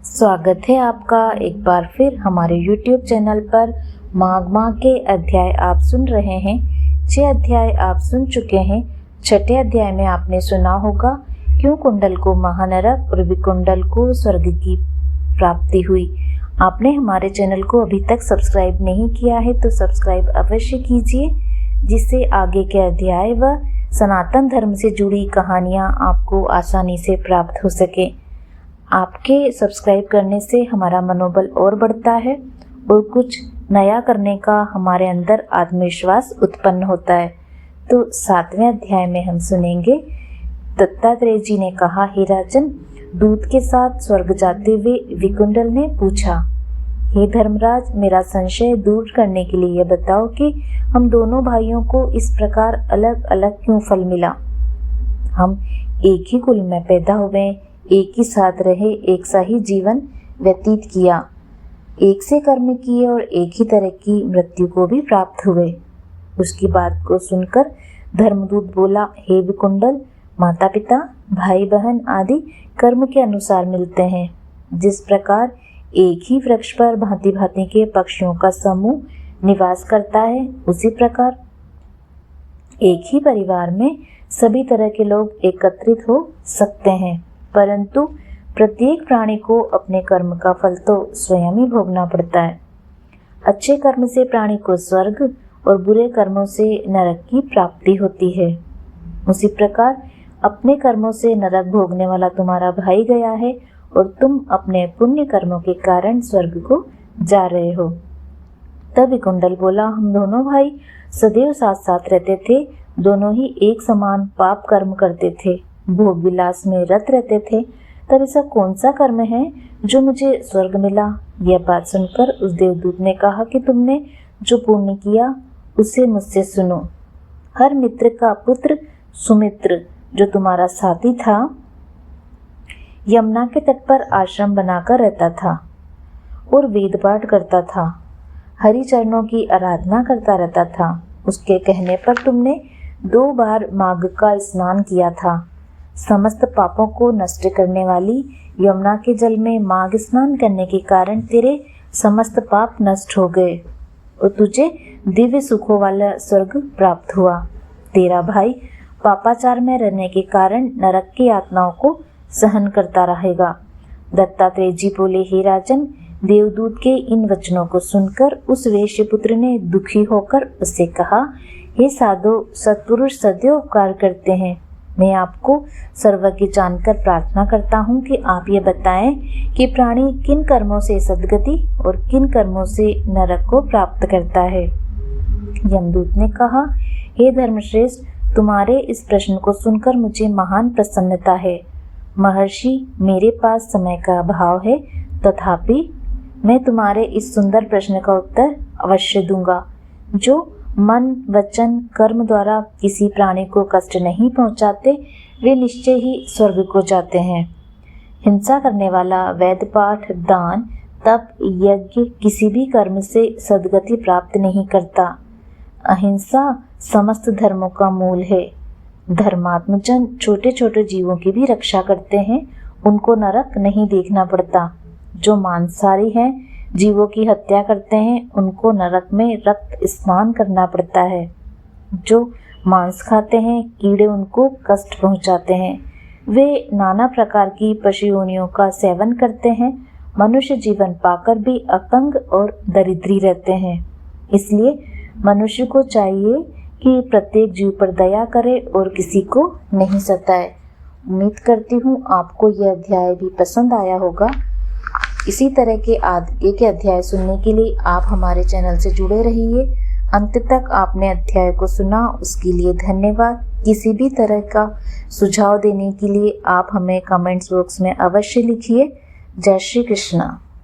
स्वागत है आपका एक बार फिर हमारे YouTube चैनल पर। माघ माह के अध्याय आप सुन रहे हैं। 6 अध्याय आप सुन चुके हैं। 6ठे अध्याय में आपने सुना होगा क्यों कुंडल को महानरक और विकुंडल को स्वर्ग की प्राप्ति हुई। आपने हमारे चैनल को अभी तक सब्सक्राइब नहीं किया है तो सब्सक्राइब अवश्य कीजिए, जिससे आगे के अध्याय व सनातन धर्म से जुड़ी कहानियाँ आपको आसानी से प्राप्त हो सके। आपके सब्सक्राइब करने से हमारा मनोबल और बढ़ता है और कुछ नया करने का हमारे अंदर आत्मविश्वास उत्पन्न होता है। तो 7वें अध्याय में हम सुनेंगे, दत्तात्रेय जी ने कहा, हे राजन, दूत के साथ स्वर्ग जाते हुए विकुंडल ने पूछा, हे धर्मराज, मेरा संशय दूर करने के लिए यह बताओ कि हम दोनों भाइयों को इस प्रकार अलग अलग क्यों फल मिला। हम एक ही कुल में पैदा हुए, एक ही साथ रहे, एक सा ही जीवन व्यतीत किया, एक से कर्म किए और एक ही तरह की मृत्यु को भी प्राप्त हुए। उसकी बात को सुनकर धर्मदूत बोला, हे विकुंडल, माता पिता, भाई बहन आदि कर्म के अनुसार मिलते हैं। जिस प्रकार एक ही वृक्ष पर भांति भांति के पक्षियों का समूह निवास करता है, उसी प्रकार एक ही परिवार में सभी तरह के लोग एकत्रित हो सकते हैं, परंतु प्रत्येक प्राणी को अपने कर्म का फल तो स्वयं ही भोगना पड़ता है। अच्छे कर्म से प्राणी को स्वर्ग और बुरे कर्मों से नरक की प्राप्ति होती है। उसी प्रकार अपने कर्मों से नरक भोगने वाला तुम्हारा भाई गया है और तुम अपने पुण्य कर्मों के कारण स्वर्ग को जा रहे हो। तब विकुंडल बोला, हम दोनों भाई सदैव साथ साथ रहते थे, दोनों ही एक समान पाप कर्म करते थे, भोग विलास में रत रहते थे। तब ऐसा कौन सा कर्म है जो मुझे स्वर्ग मिला। यह बात सुनकर उस देवदूत ने कहा कि तुमने जो पुण्य किया उसे मुझसे सुनो। हर मित्र का पुत्र सुमित्र, जो तुम्हारा साथी था, यमुना के तट पर आश्रम बनाकर रहता था और वेद पाठ करता था, हरि चरणों की आराधना करता रहता था। उसके कहने पर तुमने 2 बार माघ का स्नान किया था। समस्त पापों को नष्ट करने वाली यमुना के जल में माघ स्नान करने के कारण तेरे समस्त पाप नष्ट हो गए और तुझे दिव्य सुखों वाला स्वर्ग प्राप्त हुआ। तेरा भाई पापाचार में रहने के कारण नरक की यातनाओं को सहन करता रहेगा। दत्तात्रेय जी बोले, हे राजन, देवदूत के इन वचनों को सुनकर उस वेश्यपुत्र ने दुखी होकर उससे कहा, हे साधु, सत्पुरुष सदैव उपकार करते हैं। मैं आपको सर्वज्ञ जानकर प्रार्थना करता हूँ कि आप ये बताएं कि प्राणी किन कर्मों से सद्गति और किन कर्मों से नरक को प्राप्त करता है। यमदूत ने कहा, हे धर्मश्रेष्ठ, तुम्हारे इस प्रश्न को सुनकर मुझे महान प्रसन्नता है। महर्षि, मेरे पास समय का अभाव है, तथापि मैं तुम्हारे इस सुंदर प्रश्न का उत्तर अवश्य दूंगा। जो मन, वचन, कर्म द्वारा किसी प्राणी को कष्ट नहीं पहुंचाते, वे निश्चय ही स्वर्ग को जाते हैं। हिंसा करने वाला वेद पाठ, दान, तप, यज्ञ किसी भी कर्म से सद्गति प्राप्त नहीं करता। अहिंसा समस्त धर्मों का मूल है। धर्मात्मजन छोटे छोटे जीवों की भी रक्षा करते हैं, उनको नरक नहीं देखना पड़ता। जो मांसाहारी हैं, जीवों की हत्या करते हैं, उनको नरक में रक्त स्नान करना पड़ता है। जो मांस खाते हैं, कीड़े उनको कष्ट पहुंचाते हैं। वे नाना प्रकार की पशु योनियों का सेवन करते हैं, मनुष्य जीवन पाकर भी अपंग और दरिद्री रहते हैं। इसलिए मनुष्य को चाहिए कि प्रत्येक जीव पर दया करे और किसी को नहीं सताए। उम्मीद करती हूँ आपको यह अध्याय भी पसंद आया होगा। इसी तरह के आगे के अध्याय सुनने के लिए आप हमारे चैनल से जुड़े रहिए। अंत तक आपने अध्याय को सुना, उसके लिए धन्यवाद। किसी भी तरह का सुझाव देने के लिए आप हमें कमेंट्स बॉक्स में अवश्य लिखिए। जय श्री कृष्ण।